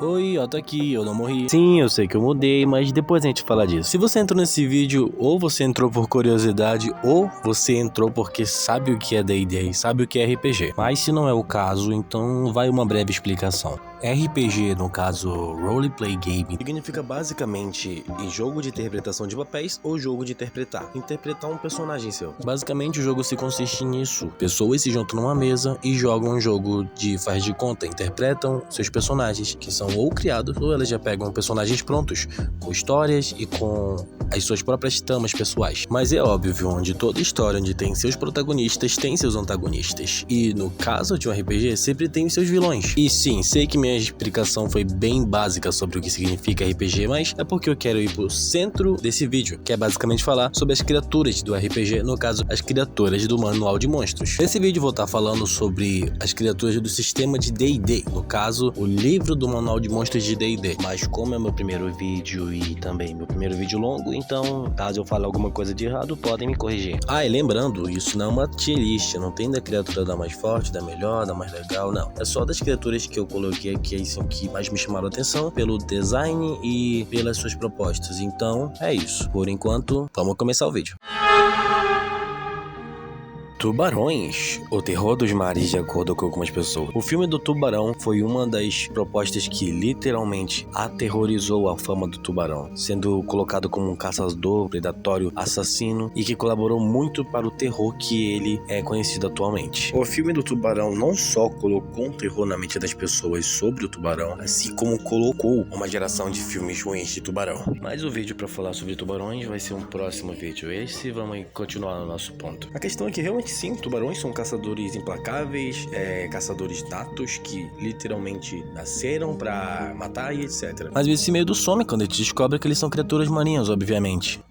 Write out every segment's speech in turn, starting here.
Oi, ó, tô aqui, eu não morri. Sim, eu sei que eu mudei, mas depois a gente fala disso. Se você entrou nesse vídeo, ou você entrou por curiosidade, ou você entrou porque sabe o que é D&D, sabe o que é RPG. Mas se não é o caso, então vai uma breve explicação. RPG, no caso Roleplay Game, significa basicamente jogo de interpretação de papéis ou jogo de interpretar um personagem seu. Basicamente o jogo se consiste nisso. Pessoas se juntam numa mesa e jogam um jogo de faz de conta, interpretam seus personagens, que são ou criados ou elas já pegam personagens prontos, com histórias e com as suas próprias tramas pessoais. Mas é óbvio, onde toda história onde tem seus protagonistas, tem seus antagonistas. E no caso de um RPG, sempre tem os seus vilões. E sim, sei que minha explicação foi bem básica sobre o que significa RPG, mas é porque eu quero ir pro centro desse vídeo, que é basicamente falar sobre as criaturas do RPG, no caso, as criaturas do Manual de Monstros. Nesse vídeo vou estar falando sobre as criaturas do sistema de D&D, no caso, o livro do Manual de Monstros de D&D. Mas como é meu primeiro vídeo e também meu primeiro vídeo longo, então, caso eu fale alguma coisa de errado, podem me corrigir. Ah, e lembrando, isso não é uma tier list, não tem da criatura da mais forte, da melhor, da mais legal, não. É só das criaturas que eu coloquei aqui, são que mais me chamaram a atenção pelo design e pelas suas propostas. Então, é isso. Por enquanto, vamos começar o vídeo. Tubarões, o terror dos mares, de acordo com algumas pessoas. O filme do Tubarão foi uma das propostas que literalmente aterrorizou a fama do tubarão, sendo colocado como um caçador, predatório, assassino e que colaborou muito para o terror que ele é conhecido atualmente. O filme do Tubarão não só colocou um terror na mente das pessoas sobre o tubarão, assim como colocou uma geração de filmes ruins de tubarão. Mas o vídeo para falar sobre tubarões vai ser um próximo vídeo. Esse vamos continuar no nosso ponto. A questão é que realmente sim, tubarões são caçadores implacáveis, caçadores natos que literalmente nasceram pra matar e etc. Mas esse medo some quando a gente descobre que eles são criaturas marinhas, obviamente.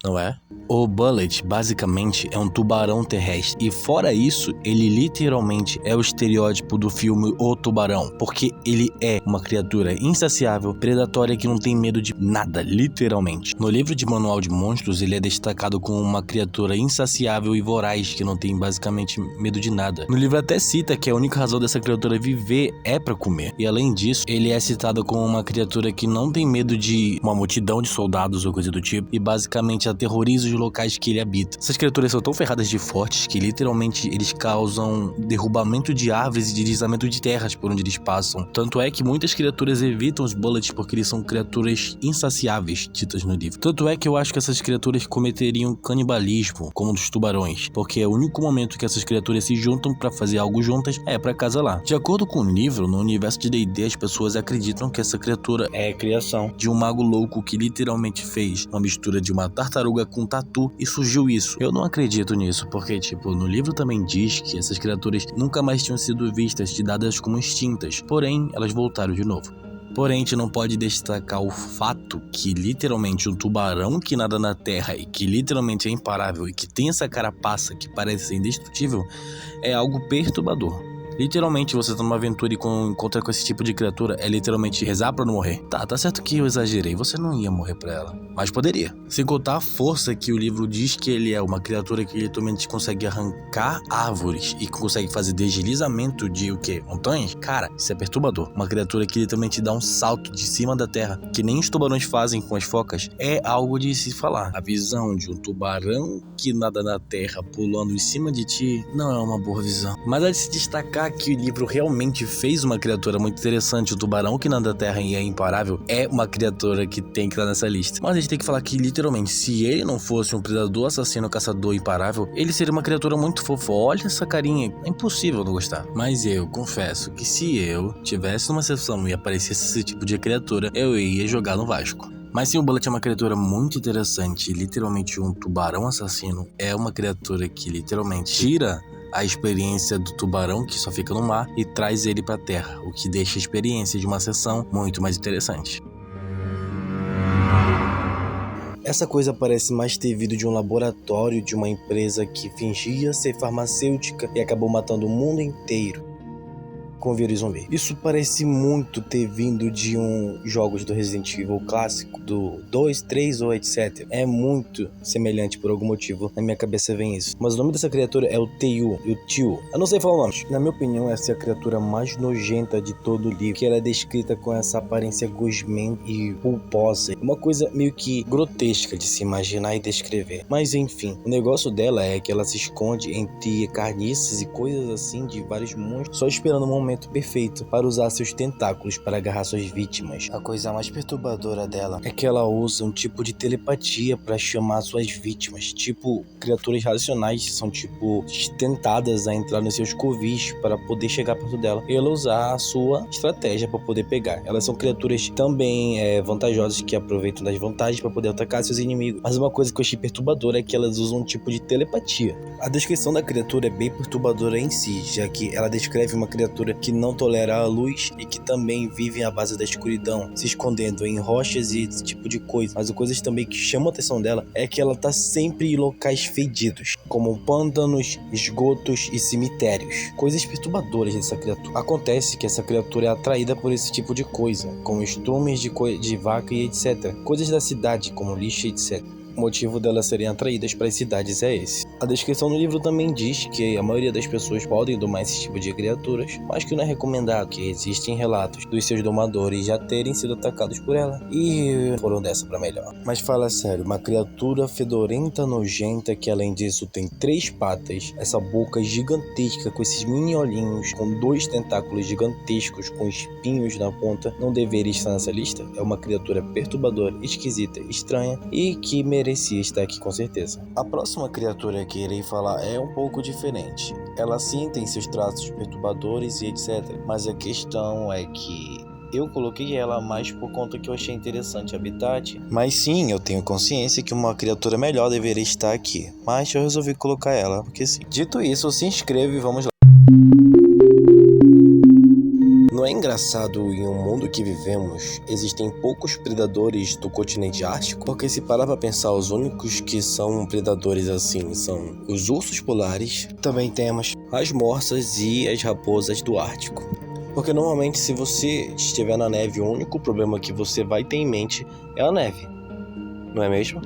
Não é? O Bullet, basicamente, é um tubarão terrestre. E fora isso, ele literalmente é o estereótipo do filme O Tubarão. Porque ele é uma criatura insaciável, predatória, que não tem medo de nada, literalmente. No livro de Manual de Monstros, ele é destacado como uma criatura insaciável e voraz, que não tem basicamente medo de nada. No livro até cita que a única razão dessa criatura viver é pra comer. E além disso, ele é citado como uma criatura que não tem medo de uma multidão de soldados ou coisa do tipo. E basicamente aterroriza os locais que ele habita. Essas criaturas são tão ferradas de fortes que literalmente eles causam derrubamento de árvores e deslizamento de terras por onde eles passam. Tanto é que muitas criaturas evitam os Bullets porque eles são criaturas insaciáveis, ditas no livro. Tanto é que eu acho que essas criaturas cometeriam canibalismo, como dos tubarões, porque é o único momento que essas criaturas se juntam para fazer algo juntas é para casa lá. De acordo com o livro, no universo de D&D as pessoas acreditam que essa criatura é a criação de um mago louco que literalmente fez uma mistura de uma tartaruga com tatu e surgiu isso. Eu não acredito nisso, porque no livro também diz que essas criaturas nunca mais tinham sido vistas e dadas como extintas, porém elas voltaram de novo. Porém, a gente não pode destacar o fato que literalmente um tubarão que nada na terra e que literalmente é imparável e que tem essa carapaça que parece ser indestrutível é algo perturbador. Literalmente, você tá numa aventura e encontra com esse tipo de criatura, é literalmente rezar pra não morrer. Tá certo que eu exagerei, você não ia morrer pra ela, mas poderia. Sem contar a força que o livro diz que ele é uma criatura que literalmente consegue arrancar árvores e consegue fazer deslizamento de montanhas. Cara, isso é perturbador. Uma criatura que literalmente dá um salto de cima da terra, que nem os tubarões fazem com as focas, é algo de se falar. A visão de um tubarão que nada na terra pulando em cima de ti não é uma boa visão. Mas há de se destacar que o livro realmente fez uma criatura muito interessante. O tubarão que nada na terra e é imparável é uma criatura que tem que estar nessa lista. Mas a gente tem que falar que literalmente, se ele não fosse um predador, assassino, caçador imparável, ele seria uma criatura muito fofa. Olha essa carinha, é impossível não gostar. Mas eu confesso que se eu tivesse numa sessão e aparecesse esse tipo de criatura, eu ia jogar no Vasco. Mas sim, o Bullet é uma criatura muito interessante. Literalmente um tubarão assassino é uma criatura que literalmente tira a experiência do tubarão que só fica no mar e traz ele pra terra, o que deixa a experiência de uma sessão muito mais interessante. Essa coisa parece mais ter vindo de um laboratório de uma empresa que fingia ser farmacêutica e acabou matando o mundo inteiro com o vírus zumbi. Isso parece muito ter vindo de jogos do Resident Evil clássico, do 2, 3 ou etc. É muito semelhante por algum motivo, na minha cabeça vem isso. Mas o nome dessa criatura é o Teiu, eu não sei falar o nome. Na minha opinião, essa é a criatura mais nojenta de todo o livro, que ela é descrita com essa aparência gosmenta e pulposa. Uma coisa meio que grotesca de se imaginar e descrever. Mas enfim, o negócio dela é que ela se esconde entre carniças e coisas assim de vários monstros, só esperando o momento perfeito para usar seus tentáculos para agarrar suas vítimas. A coisa mais perturbadora dela é que ela usa um tipo de telepatia para chamar suas vítimas, tipo criaturas racionais que são tipo tentadas a entrar nos seus covis para poder chegar perto dela e ela usar a sua estratégia para poder pegar. Elas são criaturas também vantajosas que aproveitam das vantagens para poder atacar seus inimigos. Mas uma coisa que eu achei perturbadora é que elas usam um tipo de telepatia. A descrição da criatura é bem perturbadora em si, já que ela descreve uma criatura que não tolera a luz e que também vive à base da escuridão, se escondendo em rochas e esse tipo de coisa. Mas coisas também que chamam a atenção dela é que ela tá sempre em locais fedidos, como pântanos, esgotos e cemitérios. Coisas perturbadoras dessa criatura. Acontece que essa criatura é atraída por esse tipo de coisa, como estrumes de vaca e etc. Coisas da cidade, como lixo e etc. O motivo delas serem atraídas para as cidades é esse. A descrição do livro também diz que a maioria das pessoas podem domar esse tipo de criaturas, mas que não é recomendado, que existem relatos dos seus domadores já terem sido atacados por ela e foram dessa para melhor. Mas fala sério, uma criatura fedorenta, nojenta, que além disso tem 3 patas, essa boca gigantesca com esses mini olhinhos, com 2 tentáculos gigantescos com espinhos na ponta, não deveria estar nessa lista? É uma criatura perturbadora, esquisita, estranha e que merecia estar aqui com certeza. A próxima criatura que irei falar é um pouco diferente. Ela sim tem seus traços perturbadores e etc. Mas a questão é que eu coloquei ela mais por conta que eu achei interessante o habitat. Mas sim, eu tenho consciência que uma criatura melhor deveria estar aqui. Mas eu resolvi colocar ela, porque sim. Dito isso, se inscreve e vamos lá. Não é engraçado em um mundo que vivemos, existem poucos predadores do continente ártico? Porque se parar pra pensar, os únicos que são predadores assim são os ursos polares, também temos as morsas e as raposas do Ártico. Porque normalmente se você estiver na neve, o único problema que você vai ter em mente é a neve, não é mesmo?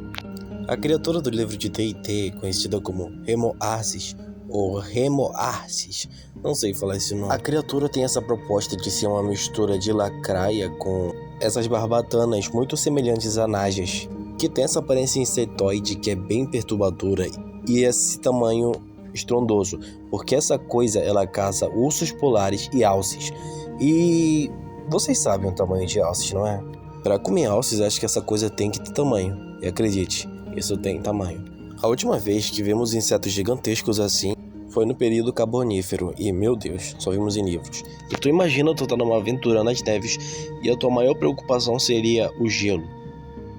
A criatura do livro de D&D, conhecida como Remoarsis, ou Remoarsis, não sei falar esse nome. A criatura tem essa proposta de ser uma mistura de lacraia com essas barbatanas muito semelhantes a najas, que tem essa aparência insetoide que é bem perturbadora e esse tamanho estrondoso, porque essa coisa ela caça ursos polares e alces. E vocês sabem o tamanho de alces, não é? Para comer alces, acho que essa coisa tem que ter tamanho. E acredite, isso tem tamanho. A última vez que vimos insetos gigantescos assim foi no período carbonífero e, meu Deus, só vimos em livros. E tu imagina tu tá numa aventura nas neves e a tua maior preocupação seria o gelo.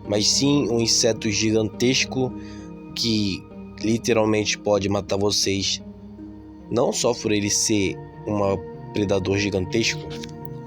Mas sim um inseto gigantesco que literalmente pode matar vocês. Não só por ele ser um predador gigantesco,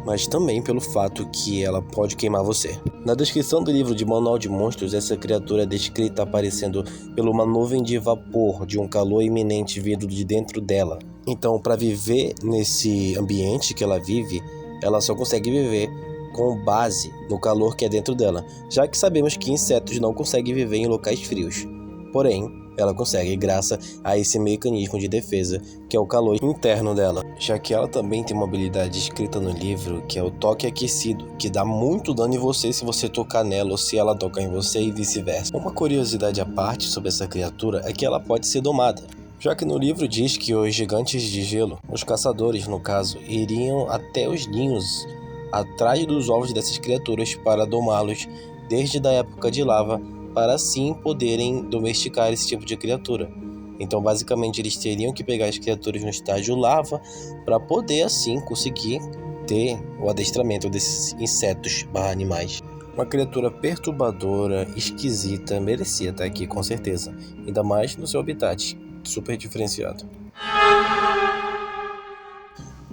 mas também pelo fato que ela pode queimar você. Na descrição do livro de Manual de Monstros, essa criatura é descrita aparecendo por uma nuvem de vapor de um calor iminente vindo de dentro dela. Então, para viver nesse ambiente que ela vive, ela só consegue viver com base no calor que é dentro dela, já que sabemos que insetos não conseguem viver em locais frios. Porém, ela consegue graças a esse mecanismo de defesa, que é o calor interno dela. Já que ela também tem uma habilidade escrita no livro, que é o toque aquecido, que dá muito dano em você se você tocar nela ou se ela tocar em você e vice-versa. Uma curiosidade à parte sobre essa criatura é que ela pode ser domada. Já que no livro diz que os gigantes de gelo, os caçadores no caso, iriam até os ninhos atrás dos ovos dessas criaturas para domá-los desde a época de lava, para assim poderem domesticar esse tipo de criatura. Então basicamente eles teriam que pegar as criaturas no estágio lava para poder assim conseguir ter o adestramento desses insetos /animais. Uma criatura perturbadora, esquisita, merecia estar aqui com certeza, ainda mais no seu habitat, super diferenciado.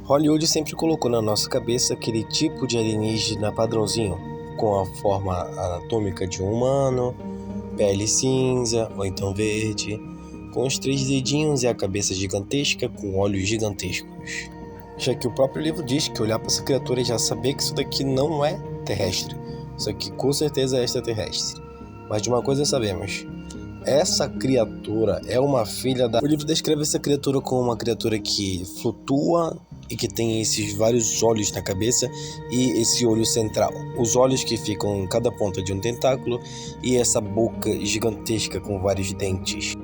Hollywood sempre colocou na nossa cabeça aquele tipo de alienígena padrãozinho, com a forma anatômica de um humano, pele cinza ou então verde, com os 3 dedinhos e a cabeça gigantesca com olhos gigantescos. já que o próprio livro diz que olhar para essa criatura e já saber que isso daqui não é terrestre. Isso aqui com certeza é extraterrestre. Mas de uma coisa sabemos: essa criatura é uma filha da... O livro descreve essa criatura como uma criatura que flutua e que tem esses vários olhos na cabeça e esse olho central. Os olhos que ficam em cada ponta de um tentáculo e essa boca gigantesca com vários dentes.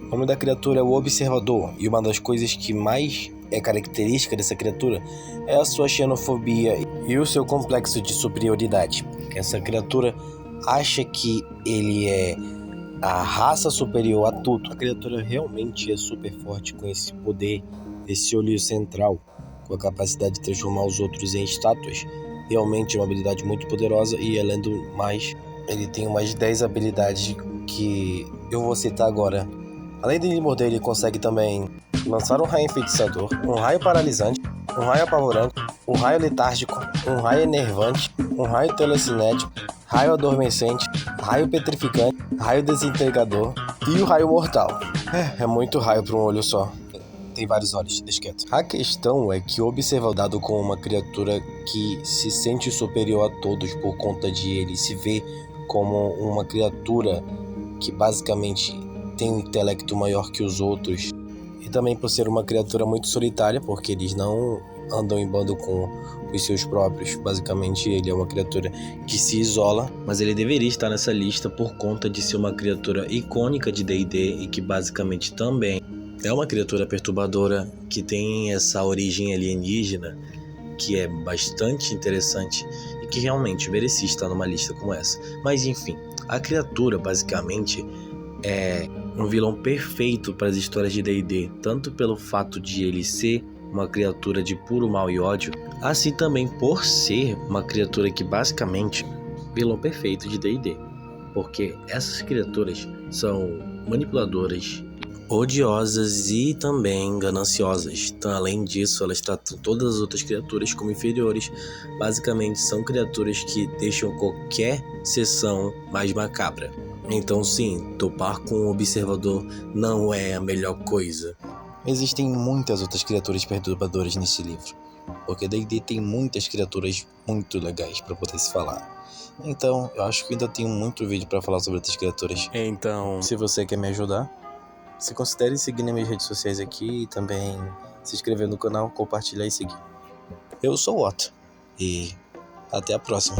O nome da criatura é o Observador, e uma das coisas que mais é característica dessa criatura é a sua xenofobia e o seu complexo de superioridade. Essa criatura acha que ele é a raça superior a tudo. A criatura realmente é super forte com esse poder, esse olho central, com a capacidade de transformar os outros em estátuas. Realmente é uma habilidade muito poderosa e, além do mais, ele tem umas 10 habilidades que eu vou citar agora. Além de ele morder, ele consegue também lançar um raio enfeitiçador, um raio paralisante, um raio apavorante, um raio letárgico, um raio enervante, um raio telecinético, raio adormecente, raio petrificante, raio desintegrador e o raio mortal. É muito raio para um olho só. Tem vários olhos, deixa quieto. A questão é que o Observador é dado como uma criatura que se sente superior a todos por conta de ele se ver como uma criatura que basicamente tem um intelecto maior que os outros, e também por ser uma criatura muito solitária, porque eles não andam em bando com os seus próprios. Basicamente ele é uma criatura que se isola, mas ele deveria estar nessa lista por conta de ser uma criatura icônica de D&D e que basicamente também é uma criatura perturbadora que tem essa origem alienígena que é bastante interessante e que realmente merecia estar numa lista como essa. Mas enfim, a criatura basicamente é um vilão perfeito para as histórias de D&D, tanto pelo fato de ele ser uma criatura de puro mal e ódio, assim também por ser uma criatura que basicamente é vilão perfeito de D&D, porque essas criaturas são manipuladoras, odiosas e também gananciosas. Então, além disso, elas tratam todas as outras criaturas como inferiores. Basicamente são criaturas que deixam qualquer sessão mais macabra. Então sim, topar com o Observador não é a melhor coisa. Existem muitas outras criaturas perturbadoras nesse livro, porque D&D tem muitas criaturas muito legais para poder se falar. Então, eu acho que ainda tenho muito vídeo para falar sobre outras criaturas. Então, se você quer me ajudar, se considere seguir nas minhas redes sociais aqui e também se inscrever no canal, compartilhar e seguir. Eu sou o Otto e até a próxima.